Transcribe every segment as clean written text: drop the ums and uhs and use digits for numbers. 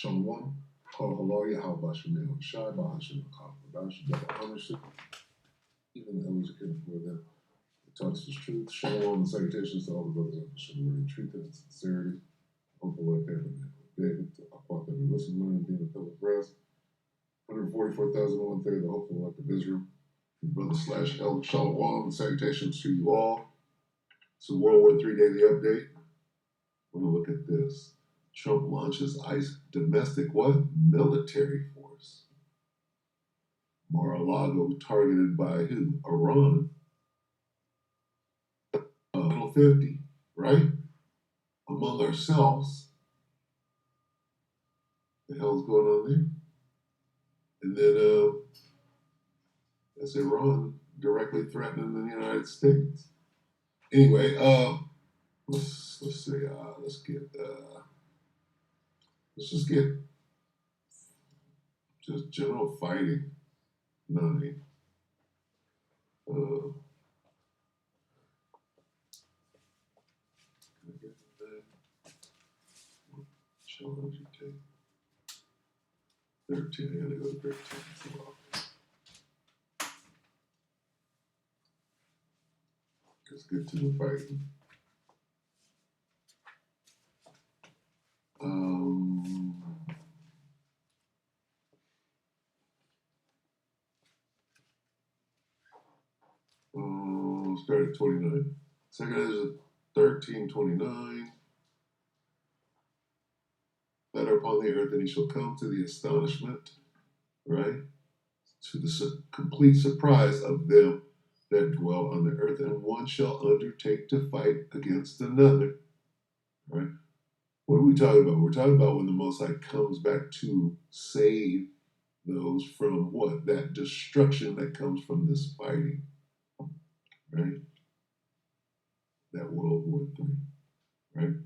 Shalom, Kol Halal Yahweh Shemel Shai Bahashim Kafadash Double Ownership. Even the elders are for them. They taught us the truth. Shalom and salutations to all the brothers of the Shalom truth and sincerity. Hope the Lord there for David, to Aquat that we listen, learn, and be in the public rest. 144,001 the hopeful elect of Israel. Brother / Elder Shalom and salutations to you all. It's a World War III Daily Update. We're going to look at this. Trump launches ICE domestic what? Military force. Mar-a-Lago targeted by who? Iran. 50, right? Among ourselves. The hell's going on there? And then that's Iran directly threatening the United States. Anyway, let's just get just general fighting. 9. Challenge you take 13. I gotta go to 13. Let's get to the fighting. Start at 29. Second is 13:29. That are upon the earth, and he shall come to the astonishment, right? To the complete surprise of them that dwell on the earth, and one shall undertake to fight against another, right? What are we talking about? We're talking about when the Most High comes back to save those from what? That destruction that comes from this fighting, right? That World War III, right?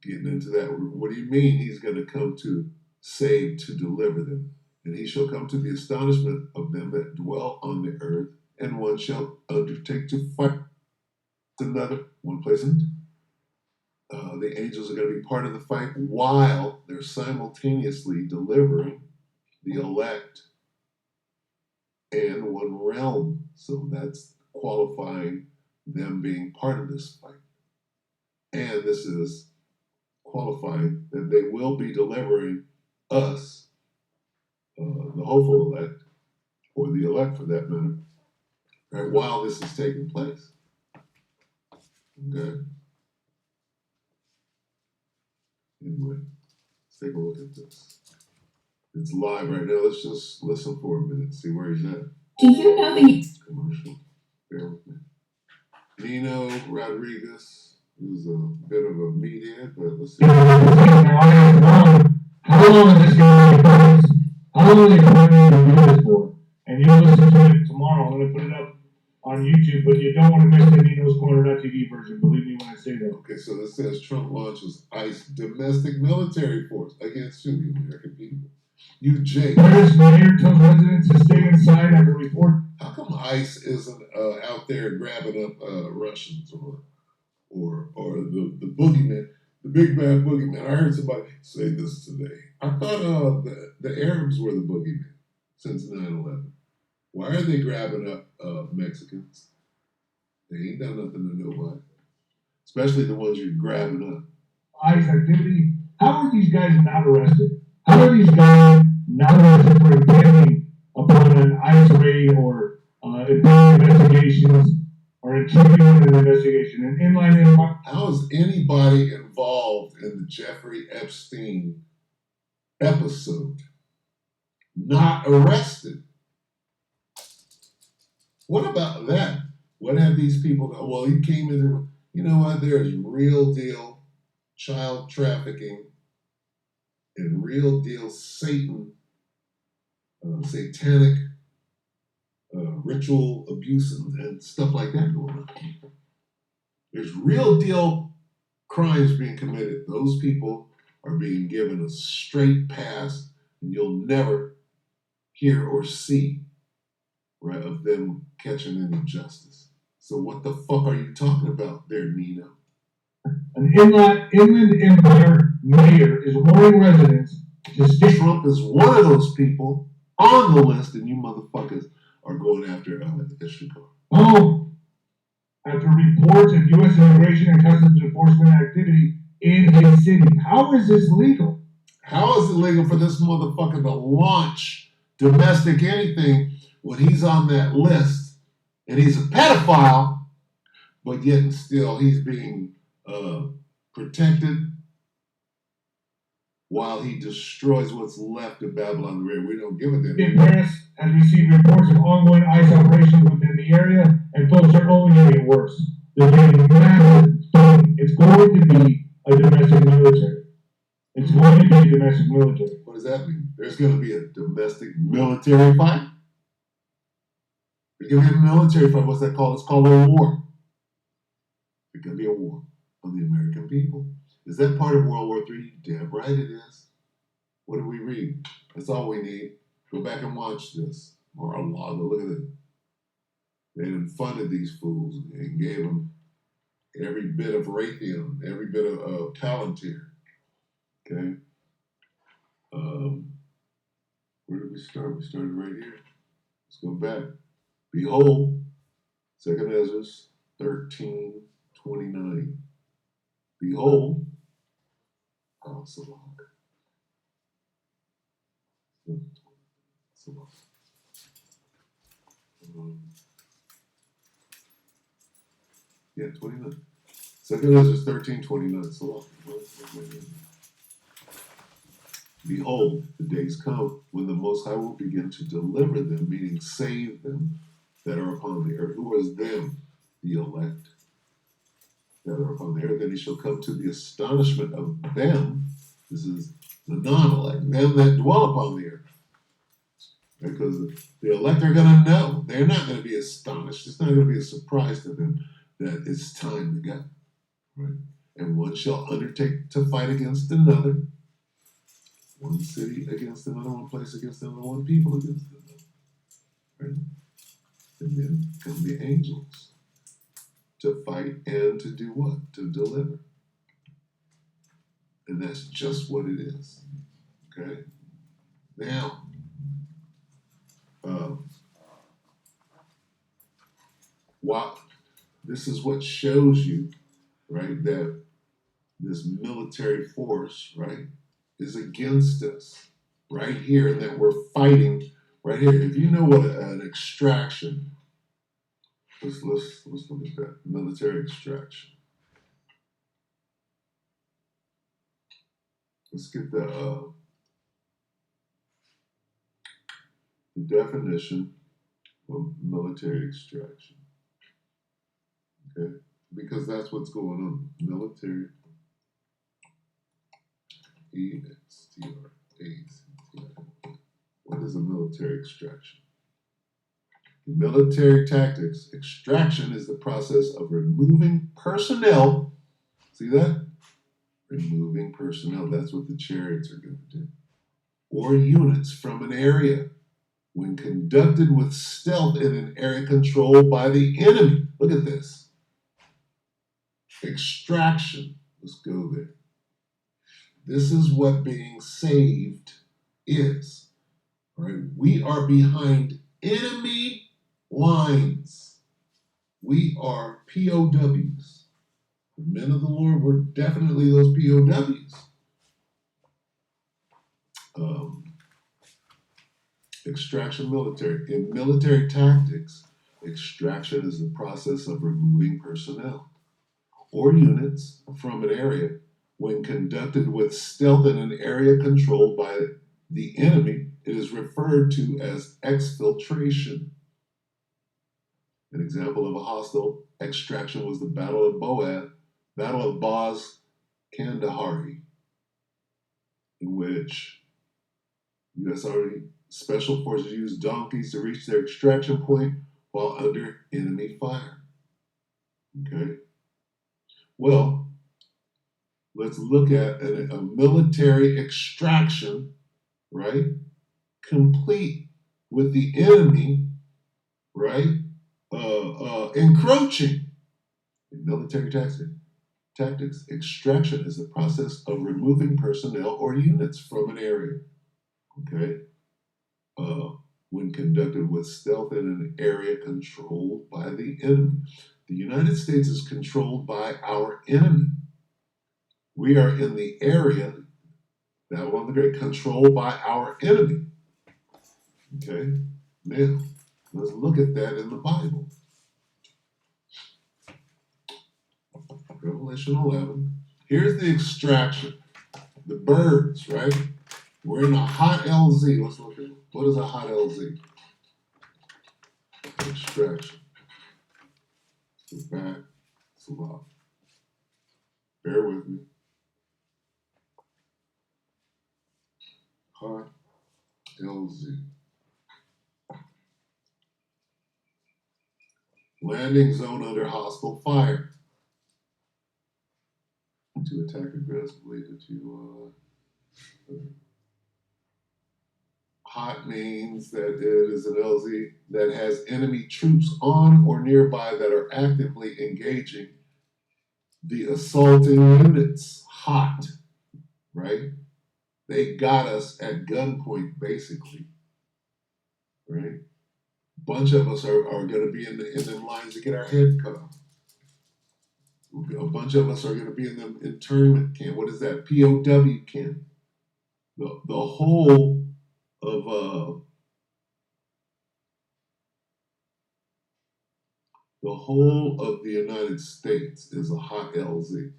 Getting into that, what do you mean he's going to come to save, to deliver them? And he shall come to the astonishment of them that dwell on the earth, and one shall undertake to fight another. One pleasant. The angels are going to be part of the fight while they're simultaneously delivering the elect and one realm. So that's qualifying them being part of this fight. And this is qualifying that they will be delivering us, the hopeful elect, or the elect for that matter, right, while this is taking place. Okay? Anyway, let's take a look at this. It's live right now. Let's just listen for a minute, see where he's at. Do you know the commercial? Bear with me. Nino Rodriguez is a bit of a meathead, but let's see. How long is this going to be? How long are they planning to do this for? And you'll listen to it tomorrow. I'm going to put it up on YouTube, but you don't want to miss the Nino's Corner.tv version. Believe me when I say that. Okay, so this says Trump launches ICE domestic military force against the American people. You, Jake. British mayor tells residents to stay inside after report. How come ICE isn't out there grabbing up Russians or the boogeyman, the big bad boogeyman? I heard somebody say this today. I thought the Arabs were the boogeyman since 9/11. Why are they grabbing up Mexicans? They ain't done nothing to nobody, especially the ones you're grabbing up. ICE activity. How are these guys not arrested? How are these guys not arrested for intending upon an ICE raid or investigations or intruding on an investigation? An inline. How is anybody involved in the Jeffrey Epstein episode not arrested? What about that? What have these people done? Well, he came in, you know what? There's real deal child trafficking and real deal satanic ritual abuse and stuff like that going on. There's real deal crimes being committed. Those people are being given a straight pass, and you'll never hear or see, right, of them catching any justice. So what the fuck are you talking about there, Nino? An Inland Empire mayor is warning residents Just stick. Trump is one of those people on the list, and you motherfuckers are going after Ishikar. Oh, after reports of U.S. immigration and customs enforcement activity in his city. How is this legal? How is it legal for this motherfucker to launch domestic anything when he's on that list and he's a pedophile, but yet and still he's being protected while he destroys what's left of Babylon the Great? We don't give a damn. The press has received reports of ongoing ICE operations within the area, and folks are only going to get worse. They're getting massive funding. It's going to be a domestic military. It's going to be a domestic military. What does that mean? There's going to be a domestic military fight? There's going to be a military fight. What's that called? It's called a war. It's going to be a war on the American people. Is that part of World War III? Damn right it is. What do we read? That's all we need. Go back and watch this. Or a log. Look at it. They done funded these fools and gave them every bit of Raytheon, every bit of Palantir. Okay? Where did we start? We started right here. Let's go back. Behold, 2nd Ezra 13:29. Behold, oh, so long. So long. Yeah, 29. 2nd Ezra 13:29. So long. Behold, the days come when the Most High will begin to deliver them, meaning save them that are upon the earth. Who is them? The elect that are upon the earth. Then he shall come to the astonishment of them. This is the non-elect, them that dwell upon the earth. Because the elect are going to know. They're not going to be astonished. It's not going to be a surprise to them that it's time to go. Right? And one shall undertake to fight against another. One city against another, one place against another, one people against another. Right? And then come the angels to fight and to do what? To deliver. And that's just what it is. Okay? Now, this is what shows you, right, that this military force, right, is against us right here, and that we're fighting right here. If you know what an extraction, let's look at that. Military extraction. Let's get the definition of military extraction. Okay? Because that's what's going on. Military extraction. What is a military extraction? In military tactics, extraction is the process of removing personnel. See that? Removing personnel. That's what the chariots are going to do. Or units from an area when conducted with stealth in an area controlled by the enemy. Look at this. Extraction. Let's go there. This is what being saved is. Right? We are behind enemy lines. We are POWs. The men of the Lord were definitely those POWs. Extraction military. In military tactics, extraction is the process of removing personnel or units from an area when conducted with stealth in an area controlled by the enemy. It is referred to as exfiltration. An example of a hostile extraction was the Battle of Baz Kandahari, in which U.S. Army Special Forces used donkeys to reach their extraction point while under enemy fire. Okay? Well, let's look at a military extraction, right? Complete with the enemy, right? Encroaching in military tactics. Extraction is the process of removing personnel or units from an area. Okay? When conducted with stealth in an area controlled by the enemy. The United States is controlled by our enemy. We are in the area, Babylon the Great, controlled by our enemy. Okay? Now, let's look at that in the Bible. Revelation 11. Here's the extraction. The birds, right? We're in a hot LZ. Let's look at it. What is a hot LZ? Extraction. Go back. Salah. Bear with me. Hot LZ. Landing zone under hostile fire. To attack aggressively. Hot means that it is an LZ that has enemy troops on or nearby that are actively engaging the assaulting units. Hot, right? They got us at gunpoint, basically, right? A bunch of us are going to be in them lines to get our head cut off. A bunch of us are going to be in the internment camp. What is that? POW camp. The whole of the whole of the United States is a hot LZ.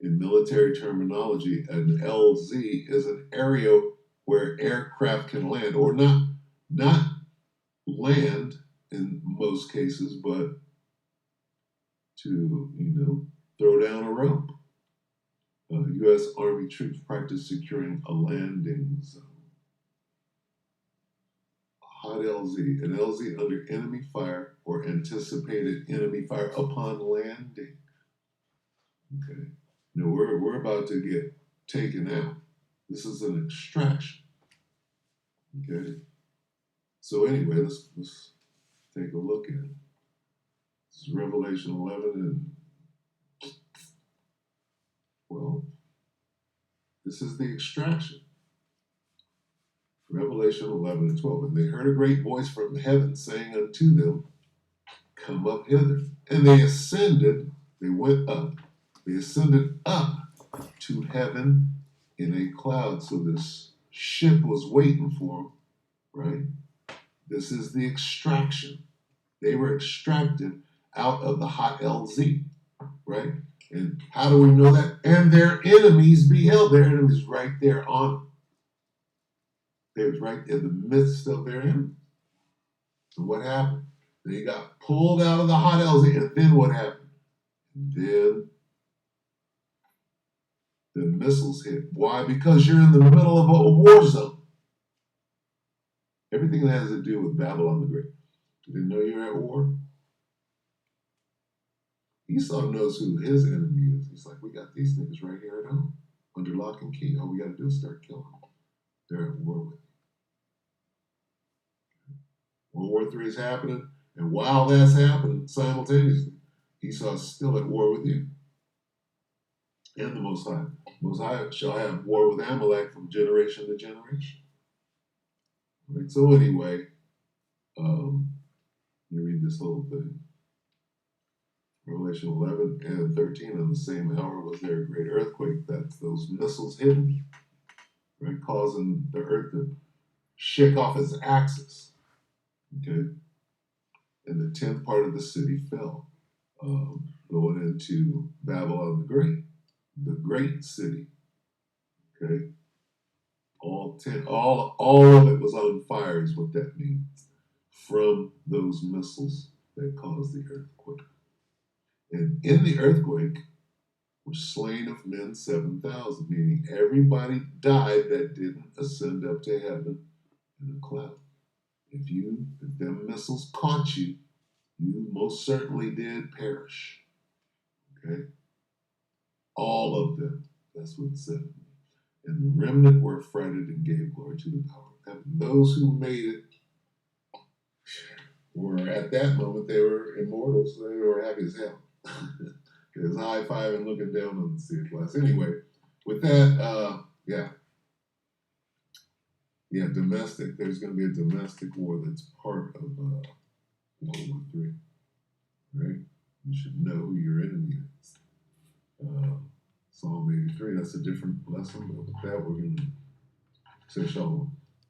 In military terminology, an LZ is an area where aircraft can land, or not land in most cases, but to throw down a rope. U.S. Army troops practice securing a landing zone. Hot LZ, an LZ under enemy fire or anticipated enemy fire upon landing. Okay. No, we're about to get taken out. This is an extraction. Okay. So anyway, let's take a look at it. This is Revelation 11, and well, this is the extraction. Revelation 11 and 12. And they heard a great voice from heaven saying unto them, come up hither. And they ascended, they went up, they ascended up to heaven in a cloud. So this ship was waiting for them, right? This is the extraction. They were extracted out of the hot LZ, right? And how do we know that? And their enemies beheld. Their enemies right there on them. They was right in the midst of their enemies. And what happened? They got pulled out of the hot LZ, and then what happened? Then the missiles hit. Why? Because you're in the middle of a war zone. Everything that has to do with Babylon the Great. You didn't know you're at war? Esau knows who his enemy is. He's like, we got these niggas right here at home, under lock and key. All we got to do is start killing them. They're at war with you. World War III is happening, and while that's happening, simultaneously, Esau's still at war with you. And the Most High. Most High shall have war with Amalek from generation to generation. Right? So anyway, you read this whole thing. Revelation 11 and 13, in the same hour was there a great earthquake. That's those missiles hitting, right, causing the earth to shake off its axis. Okay, and the 10th part of the city fell, going into Babylon the great city. Okay, all of it was on fire, is what that means, from those missiles that caused the earthquake. And in the earthquake were slain of men 7,000, meaning everybody died that didn't ascend up to heaven in a cloud. If them missiles caught you, you most certainly did perish. Okay? All of them. That's what it said. And the remnant were affrighted and gave glory to the power of heaven. Those who made it were, at that moment, they were immortals. They were happy as hell. is high five and looking down on the sea class. Anyway, with that, yeah, domestic. There's going to be a domestic war that's part of World War III, right? You should know who your enemy is. Psalm 83. That's a different lesson, but with that, we're going to say shalom.